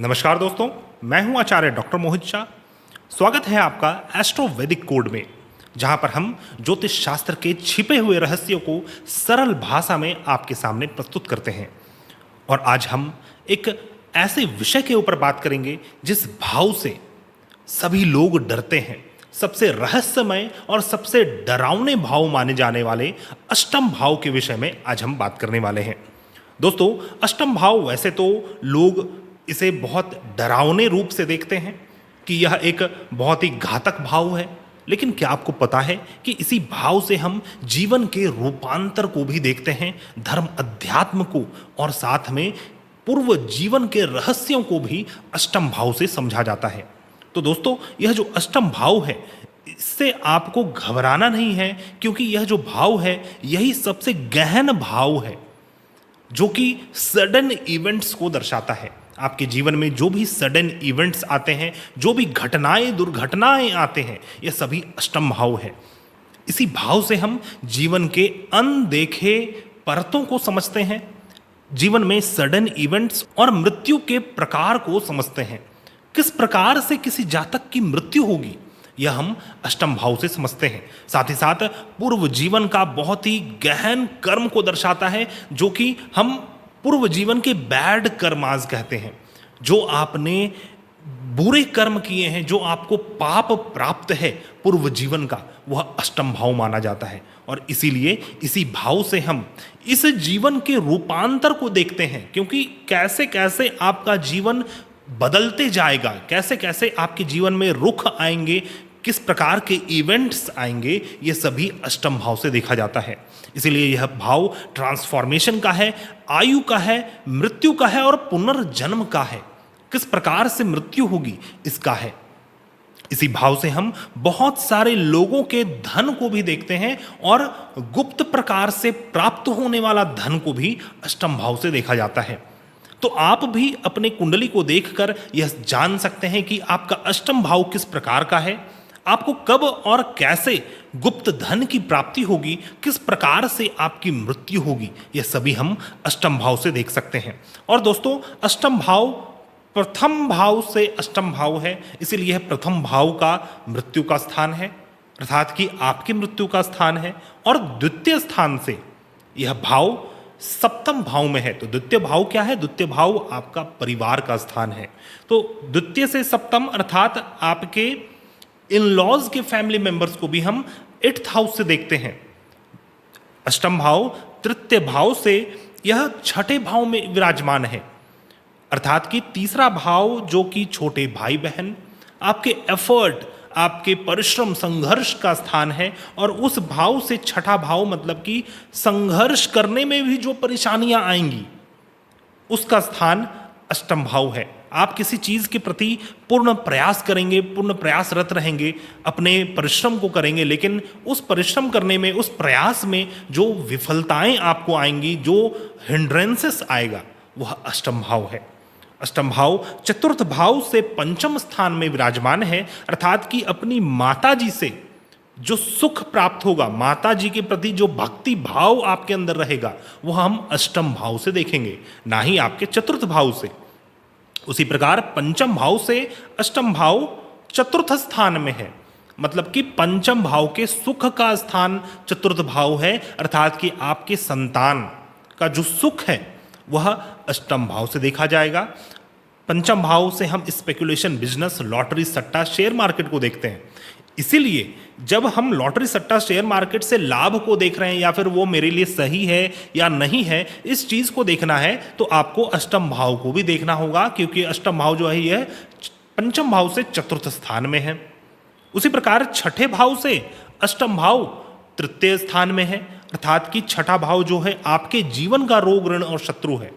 नमस्कार दोस्तों, मैं हूं आचार्य डॉक्टर मोहित शाह। स्वागत है आपका एस्ट्रो वैदिक कोड में, जहां पर हम ज्योतिष शास्त्र के छिपे हुए रहस्यों को सरल भाषा में आपके सामने प्रस्तुत करते हैं। और आज हम एक ऐसे विषय के ऊपर बात करेंगे जिस भाव से सभी लोग डरते हैं। सबसे रहस्यमय और सबसे डरावने भाव माने जाने वाले अष्टम भाव के विषय में आज हम बात करने वाले हैं। दोस्तों, अष्टम भाव वैसे तो लोग इसे बहुत डरावने रूप से देखते हैं कि यह एक बहुत ही घातक भाव है, लेकिन क्या आपको पता है कि इसी भाव से हम जीवन के रूपांतर को भी देखते हैं, धर्म अध्यात्म को, और साथ में पूर्व जीवन के रहस्यों को भी अष्टम भाव से समझा जाता है। तो दोस्तों, यह जो अष्टम भाव है इससे आपको घबराना नहीं है, क्योंकि यह जो भाव है यही सबसे गहन भाव है जो कि सडन इवेंट्स को दर्शाता है। आपके जीवन में जो भी सडन इवेंट्स आते हैं, जो भी घटनाएं दुर्घटनाएं आते हैं, ये सभी अष्टम भाव है। इसी भाव से हम जीवन के अनदेखे परतों को समझते हैं, जीवन में सडन इवेंट्स और मृत्यु के प्रकार को समझते हैं। किस प्रकार से किसी जातक की मृत्यु होगी यह हम अष्टम भाव से समझते हैं। साथ ही साथ पूर्व जीवन का बहुत ही गहन कर्म को दर्शाता है, जो कि हम पूर्व जीवन के बैड कर्मास कहते हैं। जो आपने बुरे कर्म किए हैं, जो आपको पाप प्राप्त है पूर्व जीवन का, वह अष्टम भाव माना जाता है। और इसीलिए इसी भाव से हम इस जीवन के रूपांतर को देखते हैं, क्योंकि कैसे कैसे आपका जीवन बदलते जाएगा, कैसे कैसे आपके जीवन में रुख आएंगे, किस प्रकार के इवेंट्स आएंगे, ये सभी अष्टम भाव से देखा जाता है। इसीलिए यह भाव ट्रांसफॉर्मेशन का है, आयु का है, मृत्यु का है और पुनर्जन्म का है। किस प्रकार से मृत्यु होगी इसका है। इसी भाव से हम बहुत सारे लोगों के धन को भी देखते हैं, और गुप्त प्रकार से प्राप्त होने वाला धन को भी अष्टम भाव से देखा जाता है। तो आप भी अपने कुंडली को देखकर यह जान सकते हैं कि आपका अष्टम भाव किस प्रकार का है, आपको कब और कैसे गुप्त धन की प्राप्ति होगी, किस प्रकार से आपकी मृत्यु होगी, यह सभी हम अष्टम भाव से देख सकते हैं। और दोस्तों, अष्टम भाव प्रथम भाव से अष्टम भाव है, इसीलिए प्रथम भाव का मृत्यु का स्थान है, अर्थात कि आपकी मृत्यु का स्थान है। और द्वितीय स्थान से यह भाव सप्तम भाव में है। तो द्वितीय भाव क्या है? द्वितीय भाव आपका परिवार का स्थान है। तो द्वितीय से सप्तम अर्थात आपके इन लॉज के फैमिली मेंबर्स को भी हम 8th हाउस से देखते हैं। अष्टम भाव तृतीय भाव से यह छठे भाव में विराजमान है, अर्थात कि तीसरा भाव जो कि छोटे भाई बहन, आपके एफर्ट, आपके परिश्रम, संघर्ष का स्थान है। और उस भाव से छठा भाव मतलब कि संघर्ष करने में भी जो परेशानियां आएंगी उसका स्थान अष्टम भाव है। आप किसी चीज के प्रति पूर्ण प्रयास करेंगे, पूर्ण प्रयासरत रहेंगे, अपने परिश्रम को करेंगे, लेकिन उस परिश्रम करने में, उस प्रयास में जो विफलताएं आपको आएंगी, जो हिंड्रेंसेस आएगा, वह अष्टम भाव है। अष्टम भाव चतुर्थ भाव से पंचम स्थान में विराजमान है, अर्थात कि अपनी माता जी से जो सुख प्राप्त होगा, माता जी के प्रति जो भक्ति भाव आपके अंदर रहेगा, वह हम अष्टम भाव से देखेंगे, ना ही आपके चतुर्थ भाव से। उसी प्रकार पंचम भाव से अष्टम भाव चतुर्थ स्थान में है, मतलब कि पंचम भाव के सुख का स्थान चतुर्थ भाव है, अर्थात कि आपके संतान का जो सुख है वह अष्टम भाव से देखा जाएगा। पंचम भाव से हम स्पेकुलेशन, बिजनेस, लॉटरी, सट्टा, शेयर मार्केट को देखते हैं। इसीलिए जब हम लॉटरी, सट्टा, शेयर मार्केट से लाभ को देख रहे हैं, या फिर वो मेरे लिए सही है या नहीं है, इस चीज को देखना है, तो आपको अष्टम भाव को भी देखना होगा, क्योंकि अष्टम भाव जो है यह पंचम भाव से चतुर्थ स्थान में है। उसी प्रकार छठे भाव से अष्टम भाव तृतीय स्थान में है, अर्थात कि छठा भाव जो है आपके जीवन का रोग, ऋण और शत्रु है।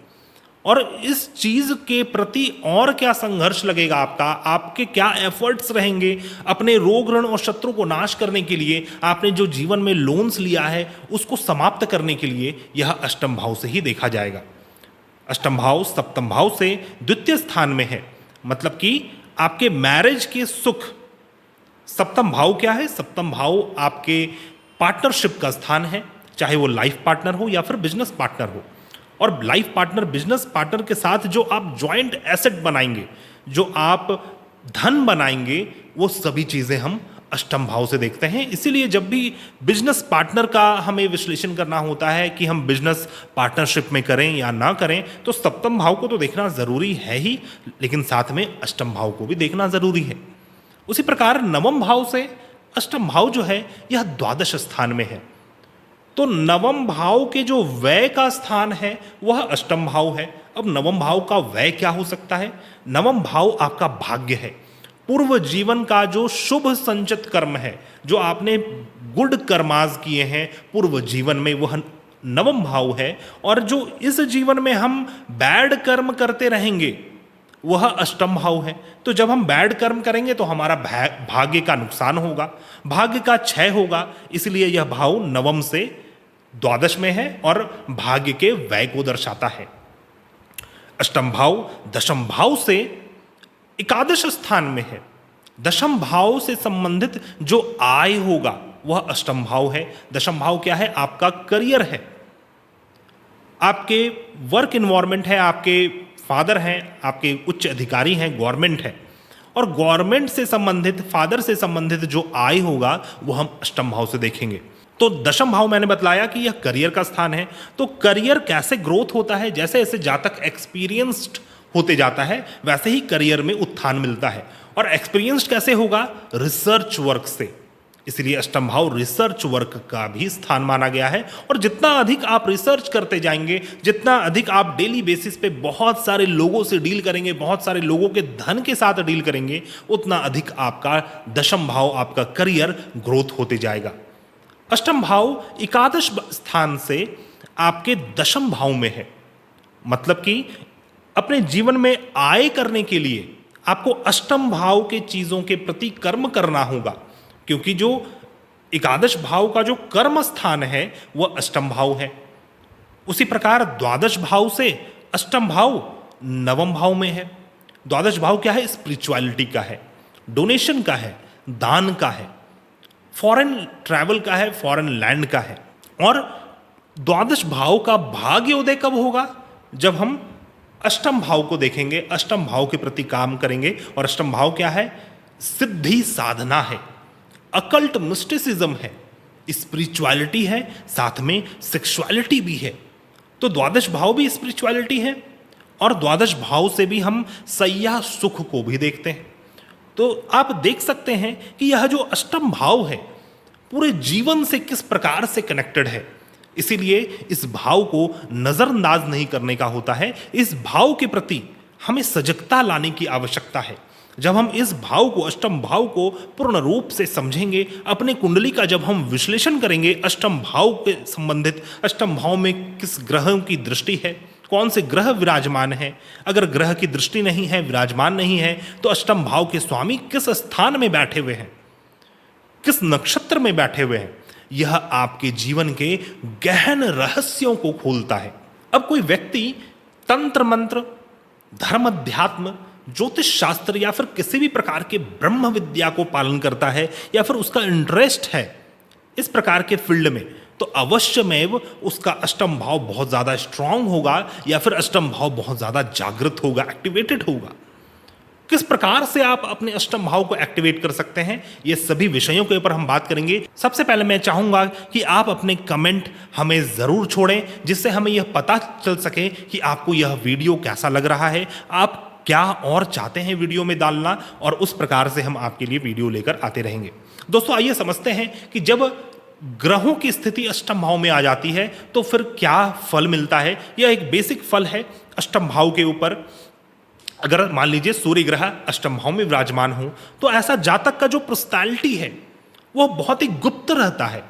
और इस चीज के प्रति और क्या संघर्ष लगेगा आपका, आपके क्या एफर्ट्स रहेंगे अपने रोग, ऋण और शत्रु को नाश करने के लिए, आपने जो जीवन में लोन्स लिया है उसको समाप्त करने के लिए, यह अष्टम भाव से ही देखा जाएगा। अष्टम भाव सप्तम भाव से द्वितीय स्थान में है, मतलब कि आपके मैरिज के सुख। सप्तम भाव क्या है? सप्तम भाव आपके पार्टनरशिप का स्थान है, चाहे वो लाइफ पार्टनर हो या फिर बिजनेस पार्टनर हो। और लाइफ पार्टनर, बिजनेस पार्टनर के साथ जो आप जॉइंट एसेट बनाएंगे, जो आप धन बनाएंगे, वो सभी चीज़ें हम अष्टम भाव से देखते हैं। इसीलिए जब भी बिजनेस पार्टनर का हमें विश्लेषण करना होता है कि हम बिजनेस पार्टनरशिप में करें या ना करें, तो सप्तम भाव को तो देखना ज़रूरी है ही, लेकिन साथ में अष्टम भाव को भी देखना ज़रूरी है। उसी प्रकार नवम भाव से अष्टम भाव जो है यह द्वादश स्थान में है। तो नवम भाव के जो व्यय का स्थान है वह अष्टम भाव है। अब नवम भाव का व्यय क्या हो सकता है? नवम भाव आपका भाग्य है, पूर्व जीवन का जो शुभ संचित कर्म है, जो आपने गुड कर्माज किए हैं पूर्व जीवन में, वह नवम भाव है। और जो इस जीवन में हम बैड कर्म करते रहेंगे वह अष्टम भाव है। तो जब हम बैड कर्म करेंगे तो हमारा भाग्य का नुकसान होगा, भाग्य का क्षय होगा। इसलिए यह भाव नवम से द्वादश में है और भाग्य के व्यय को दर्शाता है। अष्टम भाव दशम भाव से एकादश स्थान में है। दशम भाव से संबंधित जो आय होगा वह अष्टम भाव है। दशम भाव क्या है? आपका करियर है, आपके वर्क इन्वायरमेंट है, आपके फादर हैं, आपके उच्च अधिकारी हैं, गवर्नमेंट है, और गवर्नमेंट से संबंधित, फादर से संबंधित जो आय होगा वो हम अष्टम भाव से देखेंगे। तो दशम भाव मैंने बतलाया कि यह करियर का स्थान है। तो करियर कैसे ग्रोथ होता है? जैसे जैसे जातक एक्सपीरियंस्ड होते जाता है वैसे ही करियर में उत्थान मिलता है। और एक्सपीरियंस्ड कैसे होगा? रिसर्च वर्क से। इसलिए अष्टम भाव रिसर्च वर्क का भी स्थान माना गया है। और जितना अधिक आप रिसर्च करते जाएंगे, जितना अधिक आप डेली बेसिस पे बहुत सारे लोगों से डील करेंगे, बहुत सारे लोगों के धन के साथ डील करेंगे, उतना अधिक आपका दशम भाव, आपका करियर ग्रोथ होते जाएगा। अष्टम भाव एकादश स्थान से आपके दशम भाव में है। मतलब कि अपने जीवन में आय करने के लिए आपको अष्टम भाव के चीजों के प्रति कर्म करना होगा, क्योंकि जो एकादश भाव का जो कर्म स्थान है वह अष्टम भाव है। उसी प्रकार द्वादश भाव से अष्टम भाव नवम भाव में है। द्वादश भाव क्या है? स्पिरिचुअलिटी का है, डोनेशन का है, दान का है, फॉरेन ट्रैवल का है, फॉरेन लैंड का है। और द्वादश भाव का भाग्योदय कब होगा? जब हम अष्टम भाव को देखेंगे, अष्टम भाव के प्रति काम करेंगे। और अष्टम भाव क्या है? सिद्धि साधना है, अकल्ट मिस्टिसिज्म है, स्पिरिचुअलिटी है, साथ में सेक्सुअलिटी भी है। तो द्वादश भाव भी स्पिरिचुअलिटी है। और द्वादश भाव से भी हम सैया सुख को भी देखते हैं। तो आप देख सकते हैं कि यह जो अष्टम भाव है पूरे जीवन से किस प्रकार से कनेक्टेड है। इसीलिए इस भाव को नज़रअंदाज नहीं करने का होता है। इस भाव के प्रति हमें सजगता लाने की आवश्यकता है। जब हम इस भाव को, अष्टम भाव को पूर्ण रूप से समझेंगे, अपने कुंडली का जब हम विश्लेषण करेंगे, अष्टम भाव के संबंधित, अष्टम भाव में किस ग्रहों की दृष्टि है, कौन से ग्रह विराजमान है, अगर ग्रह की दृष्टि नहीं है, विराजमान नहीं है, तो अष्टम भाव के स्वामी किस स्थान में बैठे हुए हैं, किस नक्षत्र में बैठे हुए हैं, यह आपके जीवन के गहन रहस्यों को खोलता है। अब कोई व्यक्ति तंत्र मंत्र, धर्म अध्यात्म, ज्योतिष शास्त्र या फिर किसी भी प्रकार के ब्रह्म विद्या को पालन करता है या फिर उसका इंटरेस्ट है इस प्रकार के फील्ड में, तो अवश्यमेव उसका अष्टम भाव बहुत ज़्यादा स्ट्रांग होगा या फिर अष्टम भाव बहुत ज़्यादा जागृत होगा, एक्टिवेटेड होगा। किस प्रकार से आप अपने अष्टम भाव को एक्टिवेट कर सकते हैं, ये सभी विषयों के ऊपर हम बात करेंगे। सबसे पहले मैं चाहूंगा कि आप अपने कमेंट हमें ज़रूर छोड़ें, जिससे हमें यह पता चल सके कि आपको यह वीडियो कैसा लग रहा है, आप क्या और चाहते हैं वीडियो में डालना, और उस प्रकार से हम आपके लिए वीडियो लेकर आते रहेंगे। दोस्तों आइए समझते हैं कि जब ग्रहों की स्थिति अष्टम भाव में आ जाती है तो फिर क्या फल मिलता है। यह एक बेसिक फल है अष्टम भाव के ऊपर। अगर मान लीजिए सूर्य ग्रह अष्टम भाव में विराजमान हो तो ऐसा जातक का जो पर्सनैलिटी है वह बहुत ही गुप्त रहता है।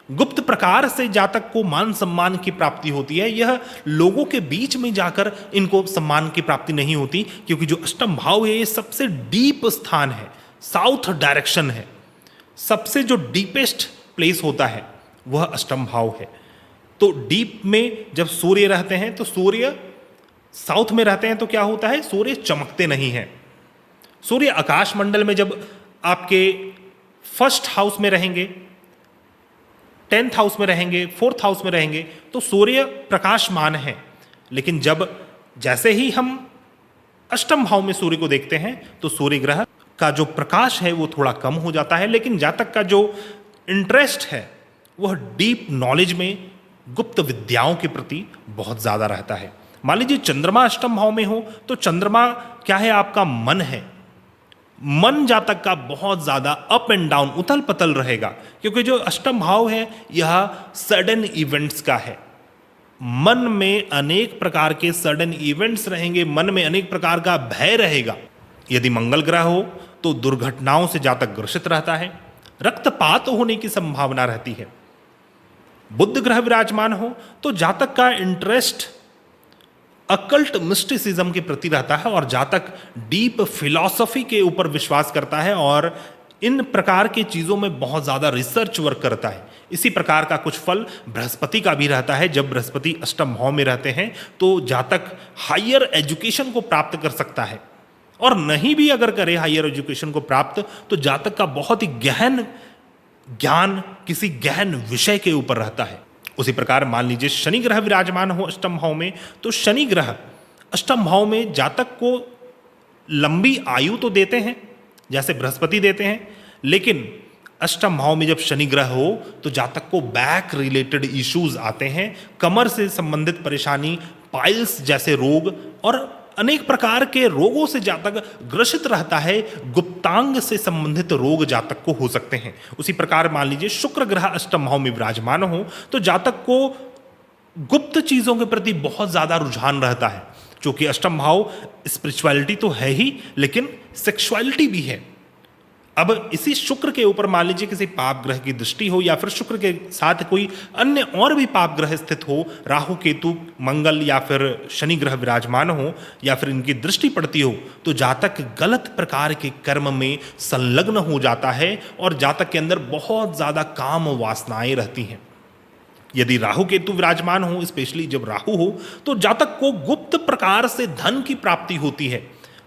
गुप्त प्रकार से जातक को मान सम्मान की प्राप्ति होती है। यह लोगों के बीच में जाकर इनको सम्मान की प्राप्ति नहीं होती, क्योंकि जो अष्टम भाव है ये सबसे डीप स्थान है, साउथ डायरेक्शन है, सबसे जो डीपेस्ट प्लेस होता है वह अष्टम भाव है। तो डीप में जब सूर्य रहते हैं तो सूर्य साउथ में रहते हैं तो क्या होता है, सूर्य चमकते नहीं हैं। सूर्य आकाश मंडल में जब आपके फर्स्ट हाउस में रहेंगे 10th हाउस में रहेंगे, 4th हाउस में रहेंगे तो सूर्य प्रकाशमान है। लेकिन जब जैसे ही हम अष्टम भाव में सूर्य को देखते हैं तो सूर्य ग्रह का जो प्रकाश है वो थोड़ा कम हो जाता है, लेकिन जातक का जो इंटरेस्ट है वह डीप नॉलेज में, गुप्त विद्याओं के प्रति बहुत ज़्यादा रहता है। मान लीजिए चंद्रमा अष्टम भाव में हो तो चंद्रमा क्या है, आपका मन है। मन जातक का बहुत ज़्यादा अप एंड डाउन, उथल पथल रहेगा, क्योंकि जो अष्टम भाव है यह सडन इवेंट्स का है। मन में अनेक प्रकार के सडन इवेंट्स रहेंगे, मन में अनेक प्रकार का भय रहेगा। यदि मंगल ग्रह हो तो दुर्घटनाओं से जातक ग्रसित रहता है, रक्तपात होने की संभावना रहती है। बुध ग्रह विराजमान हो तो जातक का इंटरेस्ट अकल्ट मिस्टिसिज्म के प्रति रहता है और जातक डीप फिलॉसफी के ऊपर विश्वास करता है और इन प्रकार की चीज़ों में बहुत ज़्यादा रिसर्च वर्क करता है। इसी प्रकार का कुछ फल बृहस्पति का भी रहता है। जब बृहस्पति अष्टम भाव में रहते हैं तो जातक हायर एजुकेशन को प्राप्त कर सकता है, और नहीं भी अगर करे हायर एजुकेशन को प्राप्त तो जातक का बहुत ही गहन ज्ञान किसी गहन विषय के ऊपर रहता है। उसी प्रकार मान लीजिए शनि ग्रह विराजमान हो अष्टम भाव में, तो शनि ग्रह अष्टम भाव में जातक को लंबी आयु तो देते हैं जैसे बृहस्पति देते हैं, लेकिन अष्टम भाव में जब शनि ग्रह हो तो जातक को बैक रिलेटेड इश्यूज आते हैं, कमर से संबंधित परेशानी, पाइल्स जैसे रोग और अनेक प्रकार के रोगों से जातक ग्रसित रहता है। गुप्तांग से संबंधित रोग जातक को हो सकते हैं। उसी प्रकार मान लीजिए शुक्र ग्रह अष्टम भाव में विराजमान हो तो जातक को गुप्त चीजों के प्रति बहुत ज्यादा रुझान रहता है, क्योंकि अष्टम भाव स्पिरिचुअलिटी तो है ही लेकिन सेक्सुअलिटी भी है। अब इसी शुक्र के ऊपर मान लीजिए किसी पाप ग्रह की दृष्टि हो या फिर शुक्र के साथ कोई अन्य और भी पाप ग्रह स्थित हो, राहु केतु मंगल या फिर शनि ग्रह विराजमान हो या फिर इनकी दृष्टि पड़ती हो तो जातक गलत प्रकार के कर्म में संलग्न हो जाता है और जातक के अंदर बहुत ज्यादा काम वासनाएं रहती हैं। यदि राहु केतु विराजमान हो, स्पेशली जब राहु हो, तो जातक को गुप्त प्रकार से धन की प्राप्ति होती है,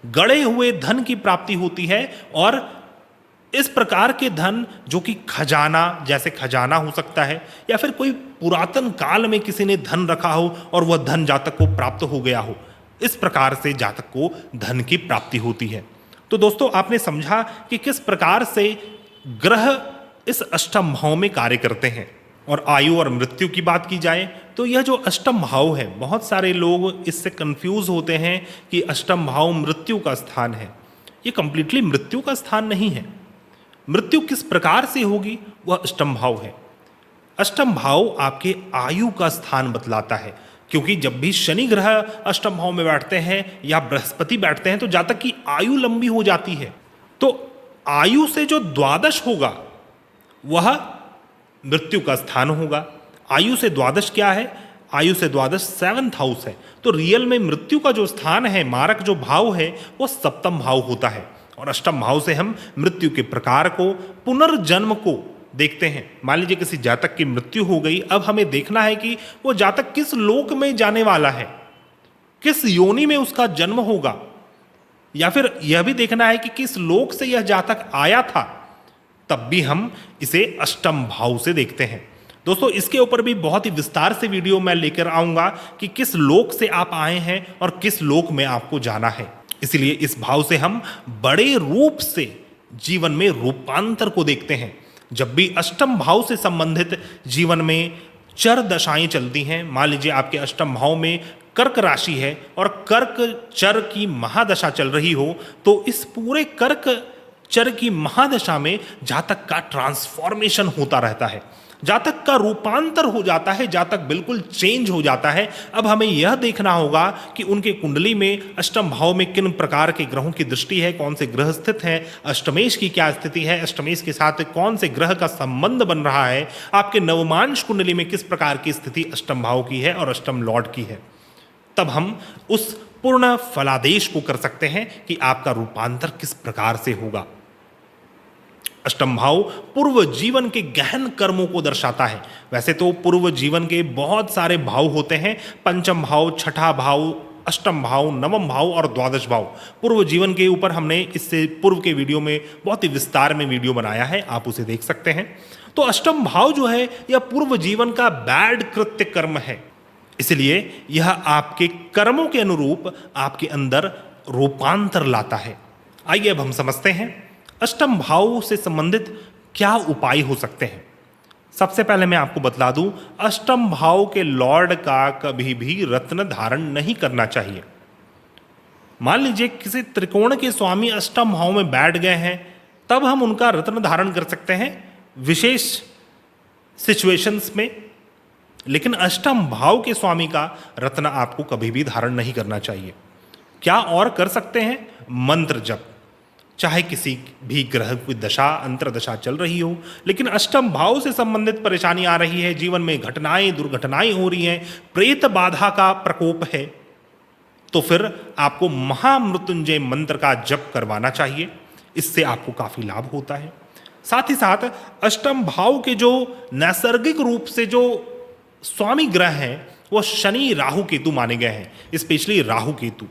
गड़े हुए धन की प्राप्ति होती है। और इस प्रकार के धन जो कि खजाना, जैसे खजाना हो सकता है या फिर कोई पुरातन काल में किसी ने धन रखा हो और वह धन जातक को प्राप्त हो गया हो, इस प्रकार से जातक को धन की प्राप्ति होती है। तो दोस्तों आपने समझा कि किस प्रकार से ग्रह इस अष्टम भाव में कार्य करते हैं। और आयु और मृत्यु की बात की जाए तो यह जो अष्टम भाव है, बहुत सारे लोग इससे कंफ्यूज होते हैं कि अष्टम भाव मृत्यु का स्थान है। ये कंप्लीटली मृत्यु का स्थान नहीं है। मृत्यु किस प्रकार से होगी वह अष्टम भाव है। अष्टम भाव आपके आयु का स्थान बतलाता है, क्योंकि जब भी शनि ग्रह अष्टम भाव में बैठते हैं या बृहस्पति बैठते हैं तो जातक की आयु लंबी हो जाती है। तो आयु से जो द्वादश होगा वह मृत्यु का स्थान होगा। आयु से द्वादश क्या है? आयु से द्वादश 7th हाउस है। तो रियल में मृत्यु का जो स्थान है, मारक जो भाव है, वो सप्तम भाव होता है। और अष्टम भाव से हम मृत्यु के प्रकार को, पुनर्जन्म को देखते हैं। मान लीजिए किसी जातक की मृत्यु हो गई, अब हमें देखना है कि वो जातक किस लोक में जाने वाला है, किस योनि में उसका जन्म होगा, या फिर यह भी देखना है कि किस लोक से यह जातक आया था। तब भी हम इसे अष्टम भाव से देखते हैं। दोस्तों इसके ऊपर भी बहुत ही विस्तार से वीडियो मैं लेकर आऊंगा कि किस लोक से आप आए हैं और किस लोक में आपको जाना है। इसलिए इस भाव से हम बड़े रूप से जीवन में रूपांतर को देखते हैं। जब भी अष्टम भाव से संबंधित जीवन में चर दशाएं चलती हैं, मान लीजिए आपके अष्टम भाव में कर्क राशि है और कर्क चर की महादशा चल रही हो, तो इस पूरे कर्क चर की महादशा में जातक का ट्रांसफॉर्मेशन होता रहता है, जातक का रूपांतर हो जाता है, जातक बिल्कुल चेंज हो जाता है। अब हमें यह देखना होगा कि उनके कुंडली में अष्टम भाव में किन प्रकार के ग्रहों की दृष्टि है, कौन से ग्रह स्थित हैं, अष्टमेश की क्या स्थिति है, अष्टमेश के साथ कौन से ग्रह का संबंध बन रहा है, आपके नवमांश कुंडली में किस प्रकार की स्थिति अष्टम भाव की है और अष्टम लॉर्ड की है। तब हम उस पूर्ण फलादेश को कर सकते हैं कि आपका रूपांतर किस प्रकार से होगा। अष्टम भाव पूर्व जीवन के गहन कर्मों को दर्शाता है। वैसे तो पूर्व जीवन के बहुत सारे भाव होते हैं, पंचम भाव, छठा भाव, अष्टम भाव, नवम भाव और द्वादश भाव। पूर्व जीवन के ऊपर हमने इससे पूर्व के वीडियो में बहुत ही विस्तार में वीडियो बनाया है, आप उसे देख सकते हैं। तो अष्टम भाव जो है यह पूर्व जीवन का बैड कृत्य कर्म है, इसलिए यह आपके कर्मों के अनुरूप आपके अंदर रूपांतर लाता है। आइए अब हम समझते हैं अष्टम भाव से संबंधित क्या उपाय हो सकते हैं। सबसे पहले मैं आपको बतला दूं, अष्टम भाव के लॉर्ड का कभी भी रत्न धारण नहीं करना चाहिए। मान लीजिए किसी त्रिकोण के स्वामी अष्टम भाव में बैठ गए हैं, तब हम उनका रत्न धारण कर सकते हैं विशेष सिचुएशंस में, लेकिन अष्टम भाव के स्वामी का रत्न आपको कभी भी धारण नहीं करना चाहिए। क्या और कर सकते हैं? मंत्र जप। चाहे किसी भी ग्रह की दशा अंतरदशा चल रही हो, लेकिन अष्टम भाव से संबंधित परेशानी आ रही है, जीवन में घटनाएं दुर्घटनाएं हो रही हैं, प्रेत बाधा का प्रकोप है, तो फिर आपको महामृत्युंजय मंत्र का जप करवाना चाहिए। इससे आपको काफी लाभ होता है। साथ ही साथ अष्टम भाव के जो नैसर्गिक रूप से जो स्वामी ग्रह हैं वो शनि राहु केतु माने गए हैं, स्पेशली राहु केतु।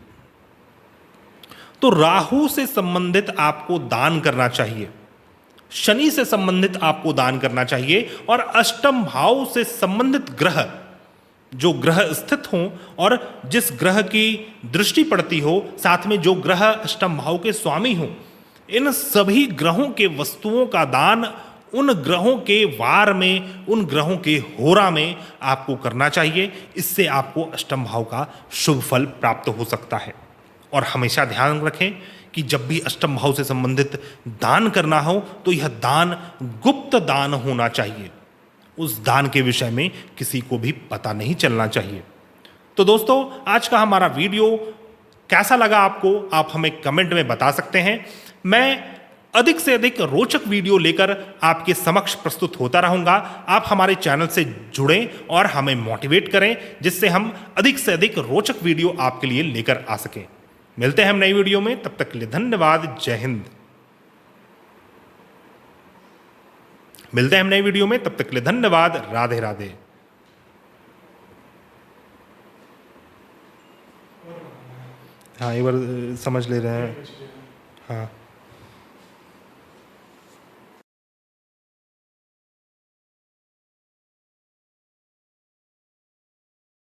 तो राहु से संबंधित आपको दान करना चाहिए, शनि से संबंधित आपको दान करना चाहिए, और अष्टम भाव से संबंधित ग्रह जो ग्रह स्थित हों और जिस ग्रह की दृष्टि पड़ती हो, साथ में जो ग्रह अष्टम भाव के स्वामी हों, इन सभी ग्रहों के वस्तुओं का दान उन ग्रहों के वार में, उन ग्रहों के होरा में आपको करना चाहिए। इससे आपको अष्टम भाव का शुभ फल प्राप्त हो सकता है। और हमेशा ध्यान रखें कि जब भी अष्टम भाव से संबंधित दान करना हो तो यह दान गुप्त दान होना चाहिए। उस दान के विषय में किसी को भी पता नहीं चलना चाहिए। तो दोस्तों, आज का हमारा वीडियो कैसा लगा आपको, आप हमें कमेंट में बता सकते हैं। मैं अधिक से अधिक रोचक वीडियो लेकर आपके समक्ष प्रस्तुत होता रहूंगा। आप हमारे चैनल से जुड़ें और हमें मोटिवेट करें, जिससे हम अधिक से अधिक रोचक वीडियो आपके लिए लेकर आ सकें। मिलते हैं हम नई वीडियो में, तब तक के लिए धन्यवाद। जय हिंद। मिलते हैं हम नई वीडियो में, तब तक के लिए धन्यवाद। राधे राधे। हाँ, एक बार समझ ले रहे हैं। हाँ।